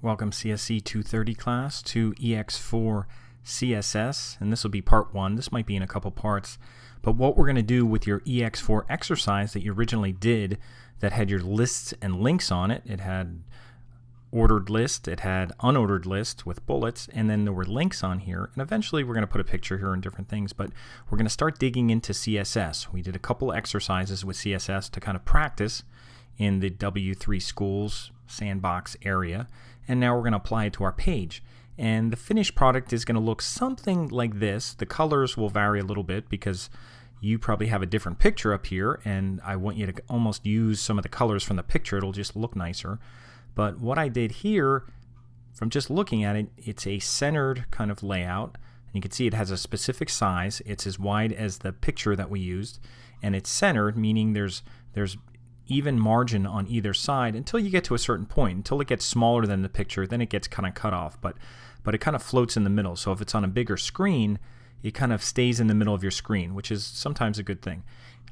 Welcome CSE 230 class to ex4-CSS, and this will be part 1. This might be in a couple parts, but what we're going to do with your ex4 exercise that you originally did that had your lists and links on it, it had ordered list, it had unordered list with bullets, and then there were links on here, and eventually we're going to put a picture here and different things, but we're going to start digging into CSS. We did a couple exercises with CSS to kind of practice in the W3 schools sandbox area, and now we're going to apply it to our page. And the finished product is going to look something like this. The colors will vary a little bit because you probably have a different picture up here, and I want you to almost use some of the colors from the picture. It'll just look nicer. But what I did here, from just looking at it, it's a centered kind of layout. And you can see it has a specific size. It's as wide as the picture that we used, and it's centered, meaning there's even margin on either side until you get to a certain point. Until it gets smaller than the picture, then it gets kind of cut off, but it kind of floats in the middle. So if it's on a bigger screen, it kind of stays in the middle of your screen, which is sometimes a good thing.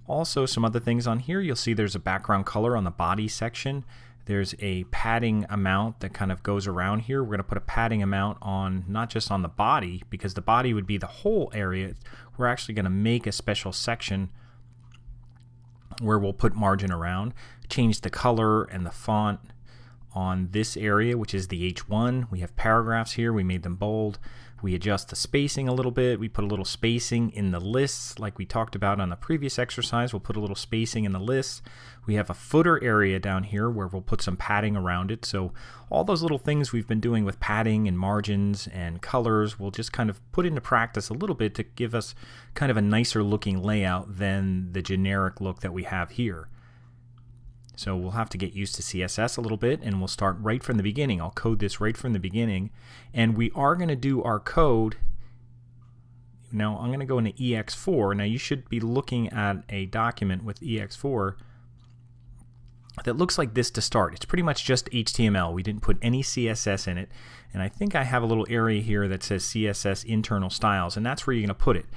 Also, some other things on here, you'll see there's a background color on the body section. There's a padding amount that kind of goes around here. We're going to put a padding amount on, not just on the body, because the body would be the whole area. We're actually going to make a special section where we'll put margin around, change the color and the font on this area, which is the H1. We have paragraphs here. We made them bold. We adjust the spacing a little bit. We put a little spacing in the lists like we talked about on the previous exercise. We'll put a little spacing in the lists. We have a footer area down here where we'll put some padding around it. So all those little things we've been doing with padding and margins and colors, we'll just kind of put into practice a little bit to give us kind of a nicer looking layout than the generic look that we have here. So we'll have to get used to CSS a little bit, and we'll start right from the beginning. I'll code this right from the beginning, and we are going to do our code. Now I'm going to go into ex4. Now you should be looking at a document with ex4 that looks like this to start. It's pretty much just HTML. We didn't put any CSS in it, and I think I have a little area here that says CSS Internal Styles, and that's where you're going to put it.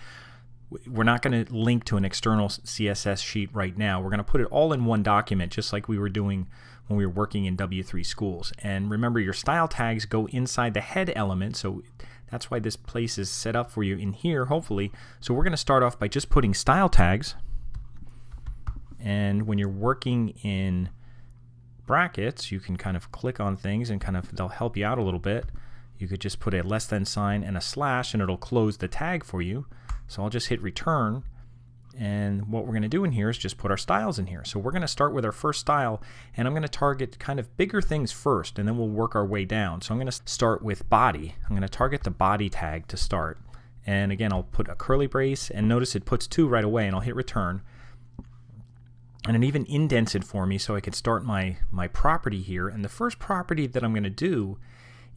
We're not going to link to an external CSS sheet right now. We're going to put it all in one document, just like we were doing when we were working in W3 schools. And remember, your style tags go inside the head element, so that's why this place is set up for you in here, hopefully. So we're going to start off by just putting style tags. And when you're working in brackets, you can kind of click on things and kind of they'll help you out a little bit. You could just put a less than sign and a slash, and it'll close the tag for you. So I'll just hit return, and what we're going to do in here is just put our styles in here. So we're going to start with our first style, and I'm going to target kind of bigger things first, and then we'll work our way down. So I'm going to start with body. I'm going to target the body tag to start. And again, I'll put a curly brace, and notice it puts 2 right away, and I'll hit return. And it even indents it for me so I can start my property here. And the first property that I'm going to do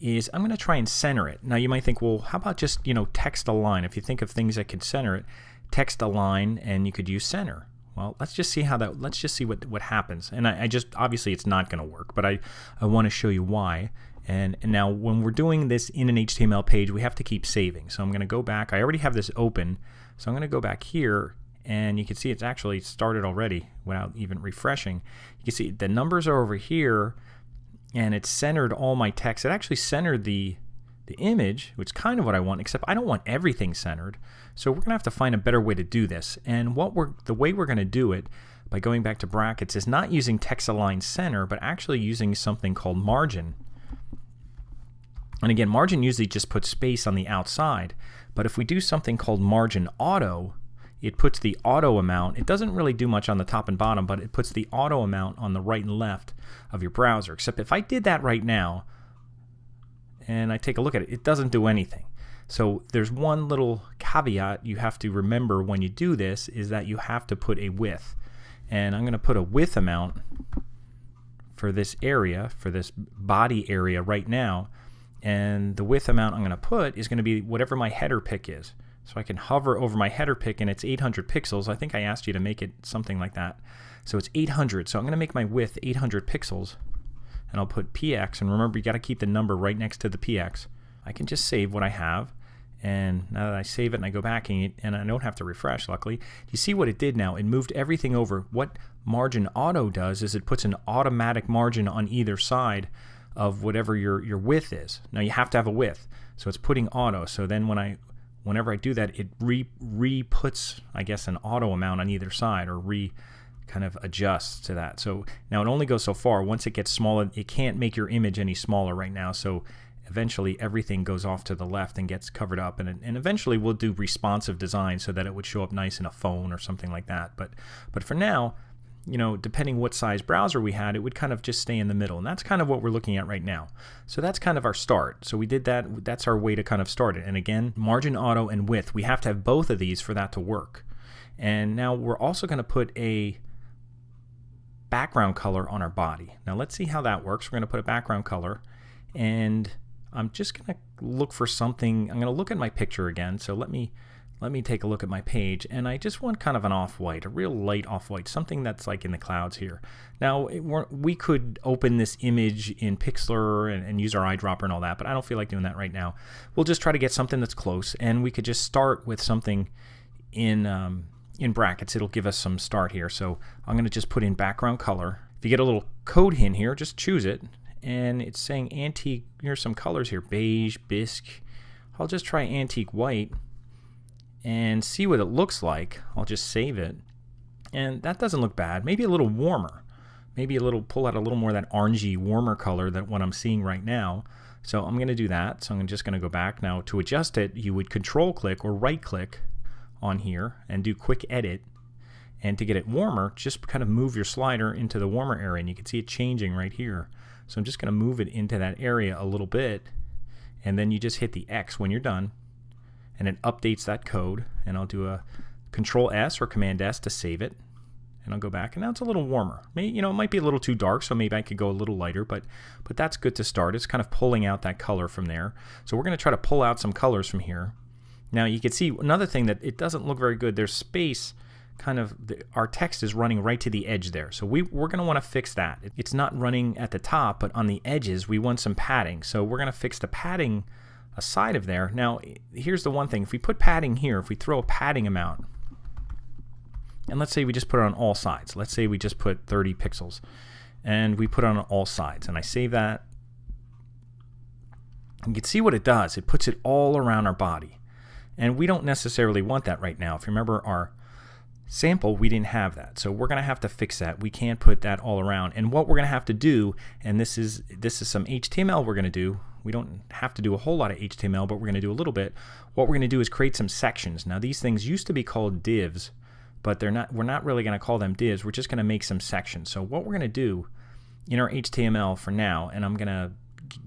is I'm going to try and center it. Now you might think, well, how about just, text align? If you think of things that can center it, text align, and you could use center. Well, let's just see how that. Let's just see what happens. And I just obviously it's not going to work, but I want to show you why. And now when we're doing this in an HTML page, we have to keep saving. So I'm going to go back. I already have this open, so I'm going to go back here. And you can see it's actually started already without even refreshing. You can see the numbers are over here, and it's centered all my text. It actually centered the image, which is kind of what I want, except I don't want everything centered. So we're going to have to find a better way to do this. And the way we're going to do it by going back to brackets is not using text align center, but actually using something called margin. And again, margin usually just puts space on the outside, but if we do something called margin auto, it puts the auto amount. It doesn't really do much on the top and bottom, but it puts the auto amount on the right and left of your browser. Except if I did that right now and I take a look at it, it doesn't do anything. So there's one little caveat you have to remember when you do this, is that you have to put a width. And I'm going to put a width amount for this area, for this body area right now. And the width amount I'm going to put is going to be whatever my header pick is. So I can hover over my header pick, and it's 800 pixels. I think I asked you to make it something like that. So it's 800. So I'm going to make my width 800 pixels, and I'll put px. And remember, you got to keep the number right next to the px. I can just save what I have, and now that I save it and I go back and I don't have to refresh, luckily. You see what it did now? It moved everything over. What margin auto does is it puts an automatic margin on either side of whatever your width is. Now you have to have a width, so it's putting auto. So then whenever I do that, it re-puts, I guess, an auto amount on either side, or kind of adjusts to that. So now it only goes so far. Once it gets smaller, it can't make your image any smaller right now. So eventually everything goes off to the left and gets covered up, and eventually we'll do responsive design so that it would show up nice in a phone or something like that. But for now, you know, depending what size browser we had, it would kind of just stay in the middle, and that's kind of what we're looking at right now. So that's kind of our start. So we did that. That's our way to kind of start it. And again, margin auto and width, we have to have both of these for that to work. And now we're also going to put a background color on our body. Now let's see how that works. We're going to put a background color, and I'm just going to look for something. I'm going to look at my picture again. So let me take a look at my page, and I just want kind of an off-white, a real light off-white, something that's like in the clouds here. Now we could open this image in Pixlr and use our eyedropper and all that, but I don't feel like doing that right now. We'll just try to get something that's close, and we could just start with something in brackets. It'll give us some start here. So I'm going to just put in background color. If you get a little code hint here, just choose it. And it's saying antique. Here's some colors here: beige, bisque. I'll just try antique white and see what it looks like. I'll just save it. And that doesn't look bad. Maybe a little warmer. Maybe pull out a little more of that orangey, warmer color than what I'm seeing right now. So I'm going to do that. So I'm just going to go back. Now to adjust it, you would control click or right click on here and do quick edit. And to get it warmer, just kind of move your slider into the warmer area, and you can see it changing right here. So I'm just going to move it into that area a little bit, and then you just hit the X when you're done, and it updates that code. And I'll do a Control S or Command S to save it, and I'll go back, and now it's a little warmer. Maybe, you know, it might be a little too dark, so maybe I could go a little lighter, but that's good to start. It's kind of pulling out that color from there. So we're going to try to pull out some colors from here. Now you can see another thing that it doesn't look very good. There's space. Kind of our text is running right to the edge there, so we're going to want to fix that. It's not running at the top, but on the edges we want some padding, so we're going to fix the padding aside of there. Now here's the one thing: if we put padding here, if we throw a padding amount, and let's say we just put it on all sides, let's say we just put 30 pixels and we put it on all sides, and I save that, you can see what it does. It puts it all around our body, and we don't necessarily want that right now. If you remember our sample, we didn't have that, so we're going to have to fix that. We can't put that all around, and what we're going to have to do, and this is some HTML we're going to do. We don't have to do a whole lot of HTML, but we're going to do a little bit. What we're going to do is create some sections. Now these things used to be called divs, but we're not really going to call them divs. We're just going to make some sections. So what we're going to do in our HTML for now, and I'm going to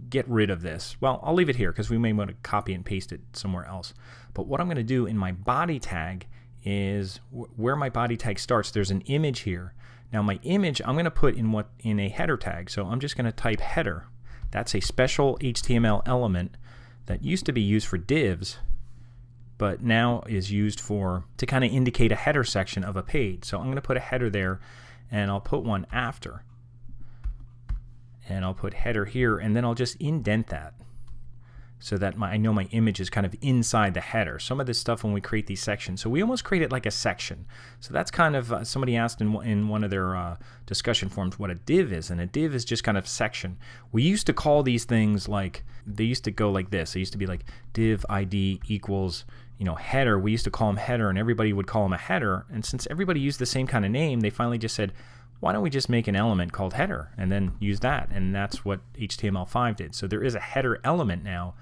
get rid of this. Well, I'll leave it here because we may want to copy and paste it somewhere else. But what I'm going to do in my body tag is where my body tag starts, there's an image here. Now my image I'm going to put in a header tag, so I'm just going to type header. That's a special HTML element that used to be used for divs, but now is used to kind of indicate a header section of a page. So I'm going to put a header there, and I'll put one after, and I'll put header here, and then I'll just indent that so that I know my image is kind of inside the header. Some of this stuff when we create these sections, so we almost create it like a section. So that's kind of, somebody asked in one of their discussion forums what a div is, and a div is just kind of section. We used to call these things like, they used to go like this. They used to be like div ID equals, you know, header. We used to call them header, and everybody would call them a header. And since everybody used the same kind of name, they finally just said, why don't we just make an element called header and then use that? And that's what HTML5 did. So there is a header element now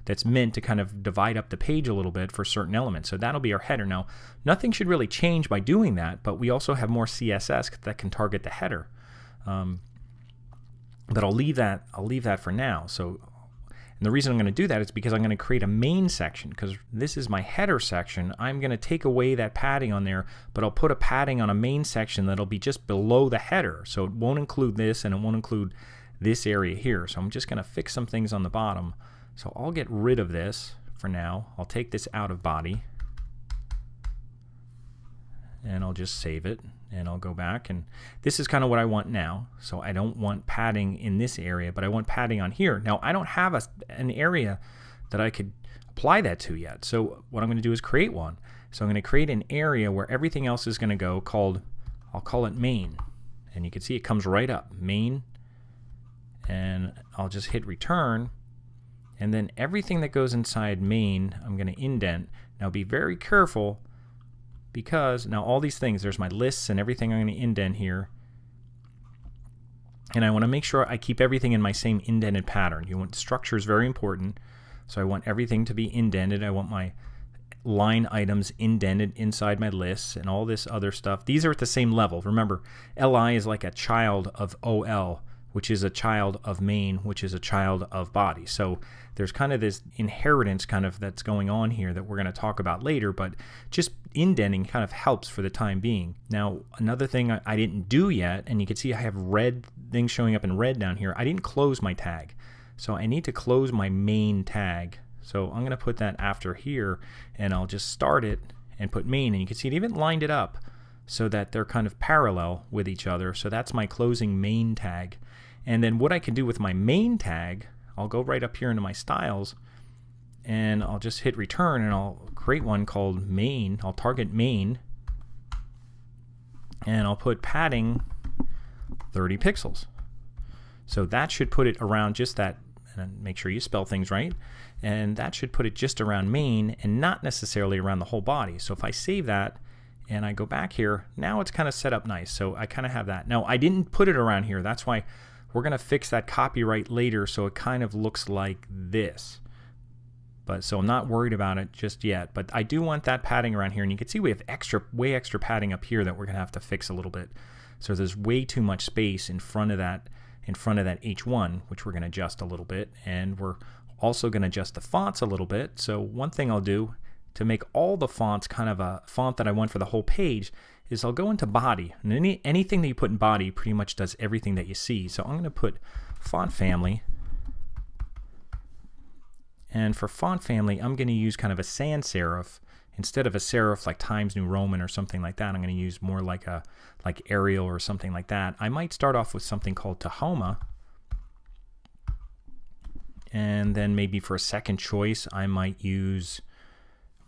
that's meant to kind of divide up the page a little bit for certain elements. So that'll be our header. Now, nothing should really change by doing that, but we also have more CSS that can target the header. But I'll leave that for now. So, and the reason I'm going to do that is because I'm going to create a main section, because this is my header section. I'm going to take away that padding on there, but I'll put a padding on a main section that'll be just below the header. So it won't include this, and it won't include this area here. So I'm just going to fix some things on the bottom. So I'll get rid of this for now. I'll take this out of body, and I'll just save it, and I'll go back, and this is kind of what I want now. So I don't want padding in this area, but I want padding on here. Now I don't have an area that I could apply that to yet. So what I'm going to do is create one. So I'm going to create an area where everything else is going to go I'll call it main, and you can see it comes right up, main. and I'll just hit return, and then everything that goes inside main I'm going to indent. Now be very careful, because now all these things, there's my lists and everything I'm going to indent here, and I want to make sure I keep everything in my same indented pattern. You want structure is very important, so I want everything to be indented. I want my line items indented inside my lists and all this other stuff. These are at the same level. Remember, LI is like a child of OL, which is a child of main, which is a child of body. So there's kind of this inheritance kind of that's going on here that we're going to talk about later, but just indenting kind of helps for the time being. Now, another thing I didn't do yet, and you can see I have red things showing up in red down here. I didn't close my tag. So I need to close my main tag. So I'm going to put that after here, and I'll just start it and put main, and you can see it even lined it up so that they're kind of parallel with each other. So that's my closing main tag. And then what I can do with my main tag, I'll go right up here into my styles, and I'll just hit return, and I'll create one called main. I'll target main, and I'll put padding 30 pixels. So that should put it around just that, and make sure you spell things right, and that should put it just around main and not necessarily around the whole body. So if I save that and I go back here, now it's kind of set up nice. So I kind of have that. Now I didn't put it around here. That's why we're going to fix that copyright later, so it kind of looks like this. But so I'm not worried about it just yet, but I do want that padding around here, and you can see we have way extra padding up here that we're going to have to fix a little bit. So there's way too much space in front of that H1, which we're going to adjust a little bit, and we're also going to adjust the fonts a little bit. So one thing I'll do to make all the fonts kind of a font that I want for the whole page is I'll go into body, and anything that you put in body pretty much does everything that you see. So I'm going to put font family, and for font family I'm going to use kind of a sans serif instead of a serif like Times New Roman or something like that. I'm going to use more like Arial or something like that. I might start off with something called Tahoma, and then maybe for a second choice I might use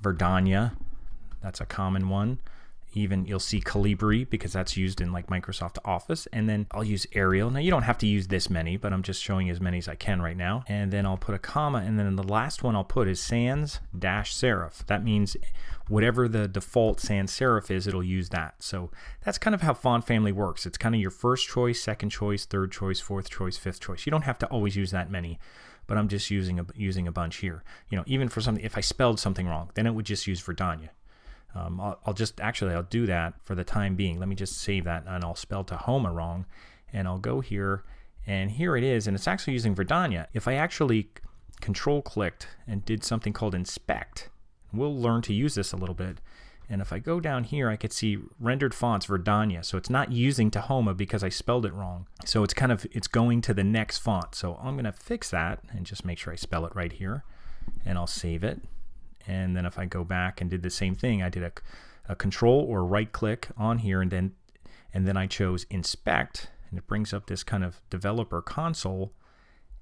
Verdania. That's a common one. Even you'll see Calibri, because that's used in like Microsoft Office. And then I'll use Arial. Now you don't have to use this many, but I'm just showing as many as I can right now. And then I'll put a comma, and then the last one I'll put is sans dash serif. That means whatever the default sans serif is, it'll use that. So that's kind of how font family works. It's kind of your first choice, second choice, third choice, fourth choice, fifth choice. You don't have to always use that many, but I'm just using a bunch here. You know, even for something, if I spelled something wrong, then it would just use Verdania. I'll do that for the time being. Let me just save that, and I'll spell Tahoma wrong, and I'll go here, and here it is, and it's actually using Verdania. If I actually control clicked and did something called inspect, we'll learn to use this a little bit, and if I go down here I could see rendered fonts Verdania, so it's not using Tahoma because I spelled it wrong. So it's going to the next font. So I'm going to fix that and just make sure I spell it right here, and I'll save it. And then if I go back and did the same thing, I did a control or right click on here, and then I chose inspect, and it brings up this kind of developer console,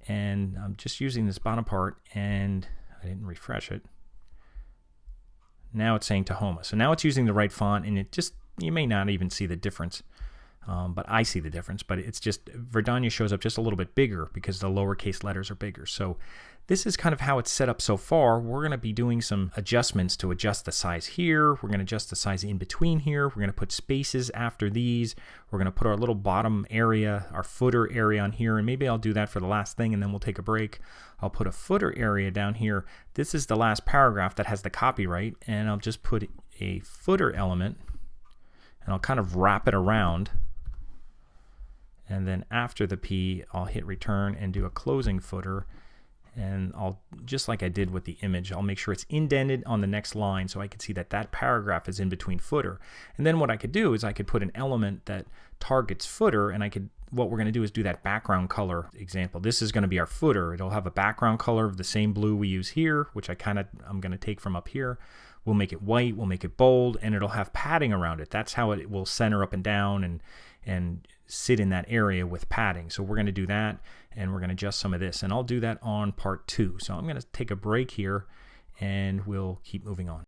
and I'm just using this bottom part, and I didn't refresh it. Now it's saying Tahoma. So now it's using the right font, and you may not even see the difference, but I see the difference. But it's just Verdania shows up just a little bit bigger because the lowercase letters are bigger. So this is kind of how it's set up so far. We're going to be doing some adjustments to adjust the size here. We're going to adjust the size in between here. We're going to put spaces after these. We're going to put our little bottom area, our footer area on here, and maybe I'll do that for the last thing, and then we'll take a break. I'll put a footer area down here. This is the last paragraph that has the copyright, and I'll just put a footer element, and I'll kind of wrap it around. And then after the P, I'll hit return and do a closing footer. And I'll, just like I did with the image, I'll make sure it's indented on the next line so I can see that that paragraph is in between footer. And then what I could do is I could put an element that targets footer, and what we're going to do is do that background color example. This is going to be our footer. It'll have a background color of the same blue we use here, which I'm going to take from up here. We'll make it white, we'll make it bold, and it'll have padding around it. That's how it will center up and down and sit in that area with padding. So we're going to do that, and we're going to adjust some of this, and I'll do that on part 2. So I'm going to take a break here, and we'll keep moving on.